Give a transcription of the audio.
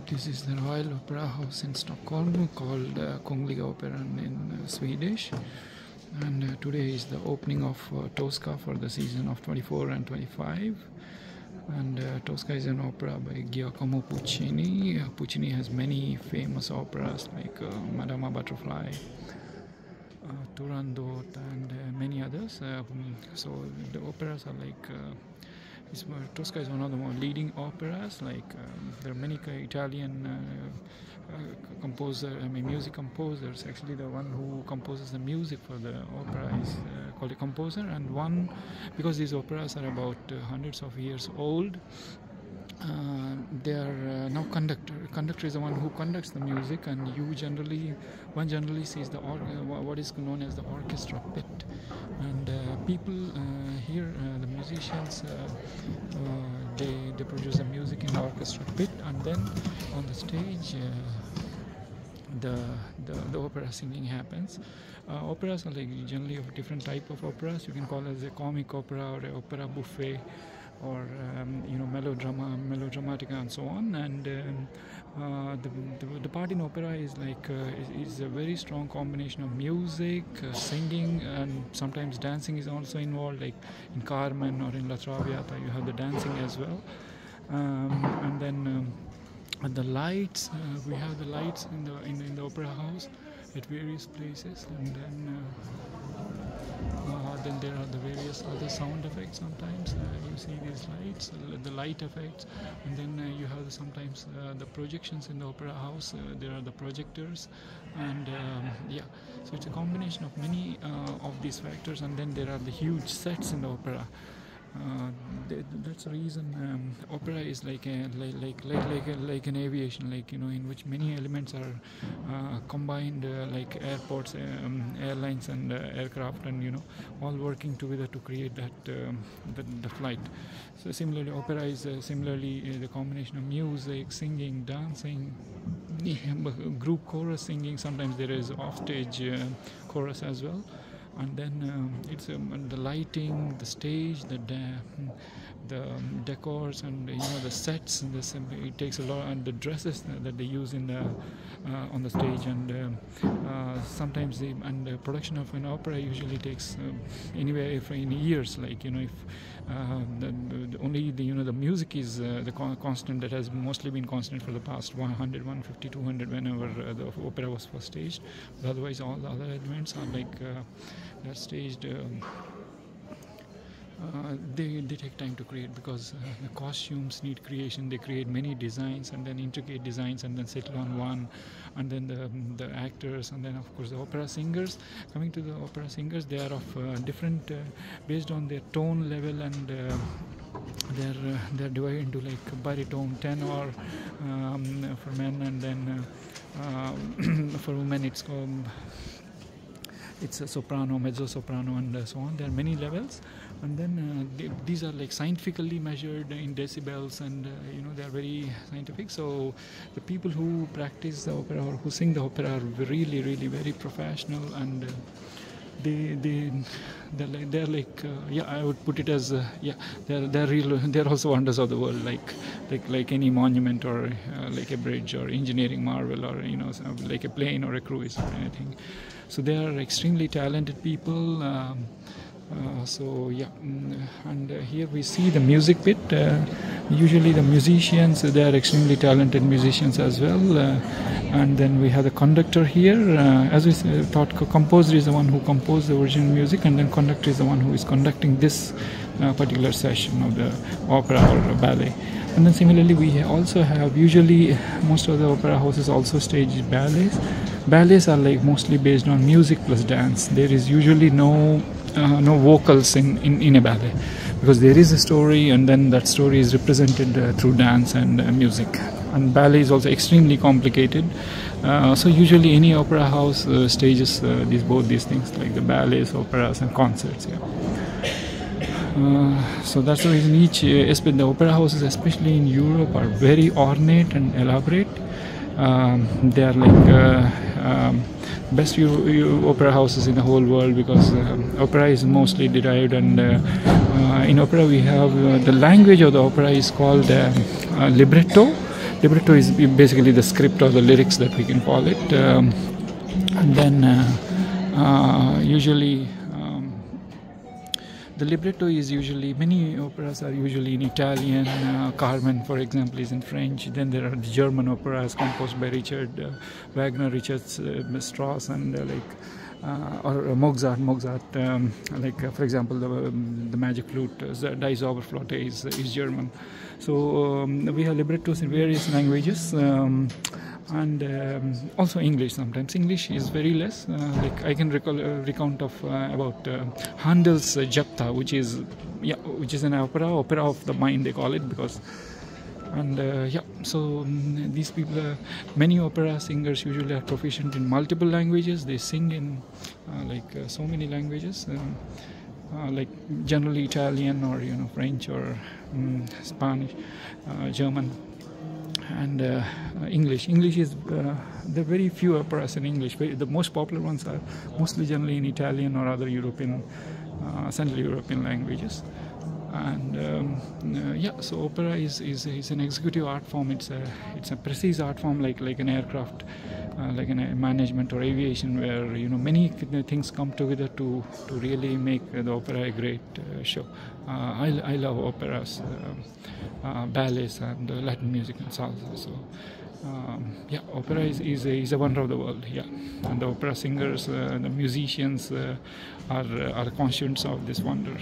This is the Royal Opera House in Stockholm, called Kungliga Operan in Swedish. And today is the opening of Tosca for the season of 24 and 25. And Tosca is an opera by Giacomo Puccini. Puccini has many famous operas like Madama Butterfly, Turandot, and many others. So the operas are like Tosca is one of the more leading operas. There are many Italian music composers. Actually, the one who composes the music for the opera is called a composer. And one, because these operas are about hundreds of years old, they are now conductor. Conductor is the one who conducts the music, and one generally sees the what is known as the orchestra pit. And people here, the musicians, they produce the music in the orchestra pit, and then on the stage, the opera singing happens. Operas are like generally of different type of operas. You can call it a comic opera or an opera buffet, or melodramatica and so on. And the part in opera is like is a very strong combination of music, singing, and sometimes dancing is also involved. Like in Carmen or in La Traviata, you have the dancing as well. And then the lights, we have the lights in the opera house at various places, and then there are the various other sound effects. Sometimes you see these lights, the light effects, and then you have sometimes the projections in the opera house. There are the projectors, and so it's a combination of many of these factors. And then there are the huge sets in the opera. That's the reason opera is like an aviation, in which many elements are combined, like airports, airlines, and aircraft, and all working together to create that the flight. So similarly, opera is the combination of music, singing, dancing, group chorus singing. Sometimes there is offstage chorus as well. And then it's the lighting, the stage, the decors, and the sets. It takes a lot, and the dresses that they use on the stage. And sometimes the production of an opera usually takes anywhere in years. If only the music is the constant that has mostly been constant for the past 100, 150, 200 whenever the opera was first staged. But otherwise, all the other elements are they're staged. They take time to create, because the costumes need creation. They create many designs, and then intricate designs, and then settle on one, and then the actors, and then of course the opera singers. Coming to the opera singers, they are of different based on their tone level, and they're divided into like baritone, tenor for men, and then for women it's a soprano, mezzo soprano, and so on. There are many levels, and then these are like scientifically measured in decibels, and they are very scientific. So the people who practice the opera or who sing the opera are really, really very professional, and they're like I would put it as they're also wonders of the world, like any monument, or like a bridge or engineering marvel, or like a plane or a cruise or anything. So they are extremely talented people. And here we see the music pit. Usually the musicians, they are extremely talented musicians as well. And then we have the conductor here. As we thought, composer is the one who composed the original music, and then conductor is the one who is conducting this particular session of the opera or ballet. And then similarly, we also have, usually most of the opera houses also stage ballets. Ballets are like mostly based on music plus dance. There is usually no vocals in a ballet, because there is a story, and then that story is represented through dance and music. And ballet is also extremely complicated. So usually any opera house stages both these things, like the ballets, operas, and concerts. So that's the reason the opera houses, especially in Europe, are very ornate and elaborate. They are like best opera houses in the whole world, because opera is mostly derived, and in opera we have the language of the opera is called libretto. libretto is basically the script or the lyrics that we can call it, and then usually the libretto is usually, many operas are usually in Italian. Carmen, for example, is in French. Then there are the German operas composed by Richard Wagner, Richard Strauss, and or Mozart. For example, the Magic Flute, Die Zauberflöte is German. So we have librettos in various languages. And also English sometimes. English is very less. I can recount of about Handel's Japta, which is an opera of the mind, they call it, because. And so these people, many opera singers usually are proficient in multiple languages. They sing in so many languages, like generally Italian or French or Spanish, German. And English is there are very few operas in English. The most popular ones are mostly generally in Italian or other European, Central European languages. And so opera is an executive art form. It's a precise art form, like an aircraft, like in a management or aviation, where many things come together to really make the opera a great show. I love operas, ballets, and Latin music and salsa. So opera is a wonder of the world. Yeah, and the opera singers, the musicians are conscious of this wonder.